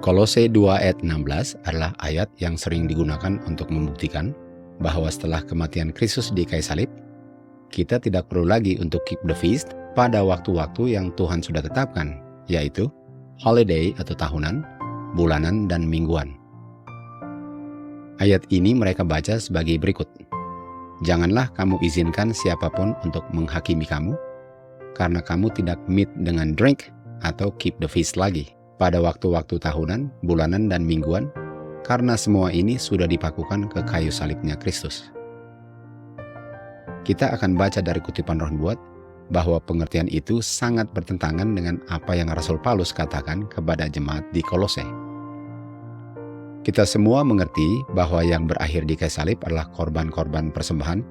Kolose 2 ayat 16 adalah ayat yang sering digunakan untuk membuktikan bahwa setelah kematian Kristus di kayu salib, kita tidak perlu lagi untuk keep the feast pada waktu-waktu yang Tuhan sudah tetapkan, yaitu holiday atau tahunan, bulanan, dan mingguan. Ayat ini mereka baca sebagai berikut. Janganlah kamu izinkan siapapun untuk menghakimi kamu, karena kamu tidak meet dengan drink atau keep the feast lagi pada waktu-waktu tahunan, bulanan, dan mingguan, karena semua ini sudah dipakukan ke kayu salibnya Kristus. Kita akan baca dari kutipan Roh Nubuat bahwa pengertian itu sangat bertentangan dengan apa yang Rasul Paulus katakan kepada jemaat di Kolose. Kita semua mengerti bahwa yang berakhir di kayu salib adalah korban-korban persembahan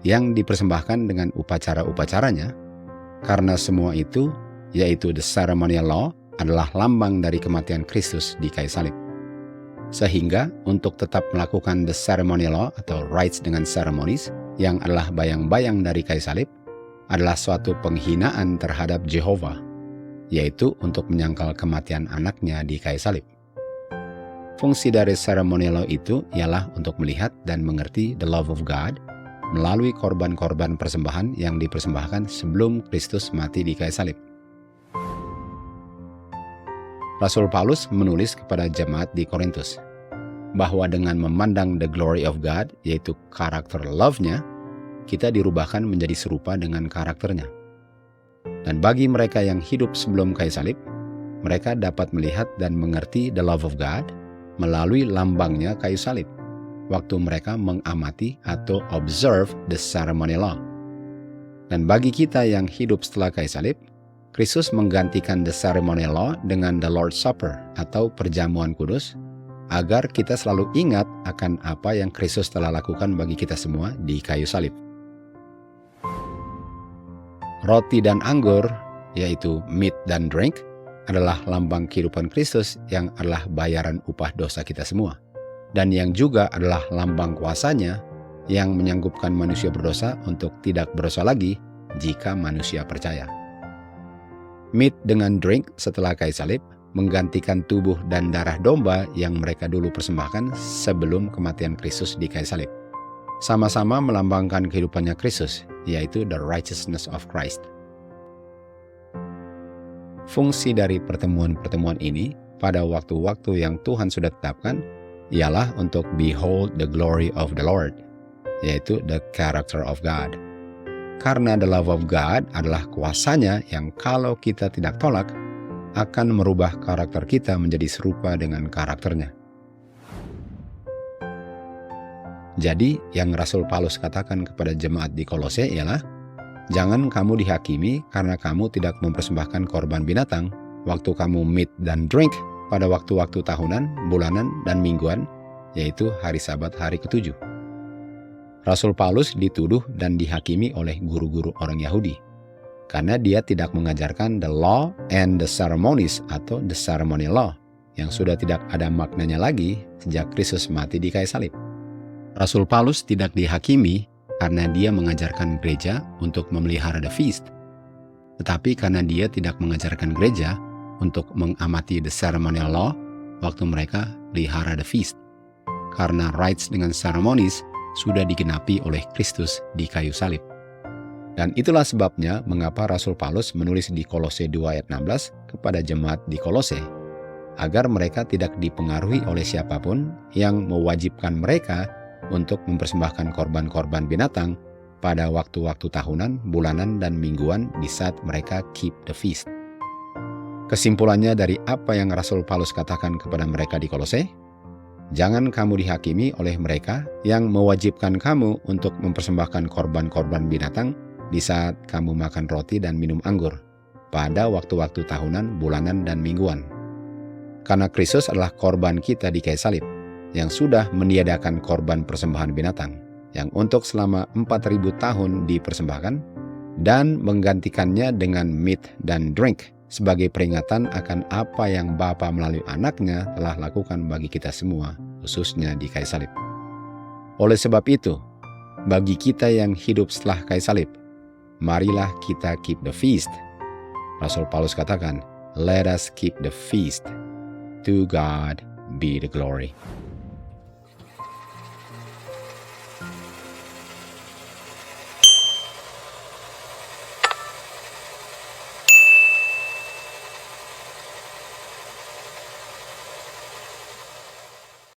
yang dipersembahkan dengan upacara-upacaranya, karena semua itu, yaitu the ceremonial law, adalah lambang dari kematian Kristus di kayu salib. Sehingga untuk tetap melakukan the ceremonial law atau rites dengan ceremonies yang adalah bayang-bayang dari kayu salib adalah suatu penghinaan terhadap Jehovah, yaitu untuk menyangkal kematian anaknya di kayu salib. Fungsi dari ceremonial law itu ialah untuk melihat dan mengerti the love of God melalui korban-korban persembahan yang dipersembahkan sebelum Kristus mati di kayu salib. Rasul Paulus menulis kepada jemaat di Korintus bahwa dengan memandang the glory of God, yaitu karakter love-nya, kita dirubahkan menjadi serupa dengan karakternya. Dan bagi mereka yang hidup sebelum kayu salib, mereka dapat melihat dan mengerti the love of God melalui lambangnya kayu salib, waktu mereka mengamati atau observe the ceremonial law. Dan bagi kita yang hidup setelah kayu salib, Kristus menggantikan the ceremonial law dengan the Lord's Supper atau perjamuan kudus, agar kita selalu ingat akan apa yang Kristus telah lakukan bagi kita semua di kayu salib. Roti dan anggur, yaitu meat dan drink, adalah lambang kehidupan Kristus yang adalah bayaran upah dosa kita semua, dan yang juga adalah lambang kuasanya yang menyanggupkan manusia berdosa untuk tidak berdosa lagi jika manusia percaya. Meat dengan drink setelah kayu salib menggantikan tubuh dan darah domba yang mereka dulu persembahkan sebelum kematian Kristus di kayu salib. Sama-sama melambangkan kehidupannya Kristus, yaitu the righteousness of Christ. Fungsi dari pertemuan-pertemuan ini pada waktu-waktu yang Tuhan sudah tetapkan ialah untuk behold the glory of the Lord, yaitu the character of God. Karena the love of God adalah kuasanya yang kalau kita tidak tolak, akan merubah karakter kita menjadi serupa dengan karakternya. Jadi, yang Rasul Paulus katakan kepada jemaat di Kolose ialah, jangan kamu dihakimi karena kamu tidak mempersembahkan korban binatang waktu kamu meat dan drink pada waktu-waktu tahunan, bulanan, dan mingguan, yaitu hari Sabat hari ke-7. Rasul Paulus dituduh dan dihakimi oleh guru-guru orang Yahudi karena dia tidak mengajarkan the law and the ceremonies atau the ceremonial law yang sudah tidak ada maknanya lagi sejak Kristus mati di kayu salib. Rasul Paulus tidak dihakimi karena dia mengajarkan gereja untuk memelihara the feast, tetapi karena dia tidak mengajarkan gereja untuk mengamati the ceremonial law waktu mereka pelihara the feast, karena rites dengan ceremonies sudah digenapi oleh Kristus di kayu salib. Dan itulah sebabnya mengapa Rasul Paulus menulis di Kolose 2 ayat 16 kepada jemaat di Kolose, agar mereka tidak dipengaruhi oleh siapapun yang mewajibkan mereka untuk mempersembahkan korban-korban binatang pada waktu-waktu tahunan, bulanan, dan mingguan di saat mereka keep the feast. Kesimpulannya dari apa yang Rasul Paulus katakan kepada mereka di Kolose, jangan kamu dihakimi oleh mereka yang mewajibkan kamu untuk mempersembahkan korban-korban binatang di saat kamu makan roti dan minum anggur pada waktu-waktu tahunan, bulanan, dan mingguan. Karena Kristus adalah korban kita di kayu salib, yang sudah meniadakan korban persembahan binatang, yang untuk selama 4.000 tahun dipersembahkan, dan menggantikannya dengan meat dan drink sebagai peringatan akan apa yang Bapa melalui anaknya telah lakukan bagi kita semua, khususnya di kayu salib. Oleh sebab itu, bagi kita yang hidup setelah kayu salib, marilah kita keep the feast. Rasul Paulus katakan, let us keep the feast. To God be the glory.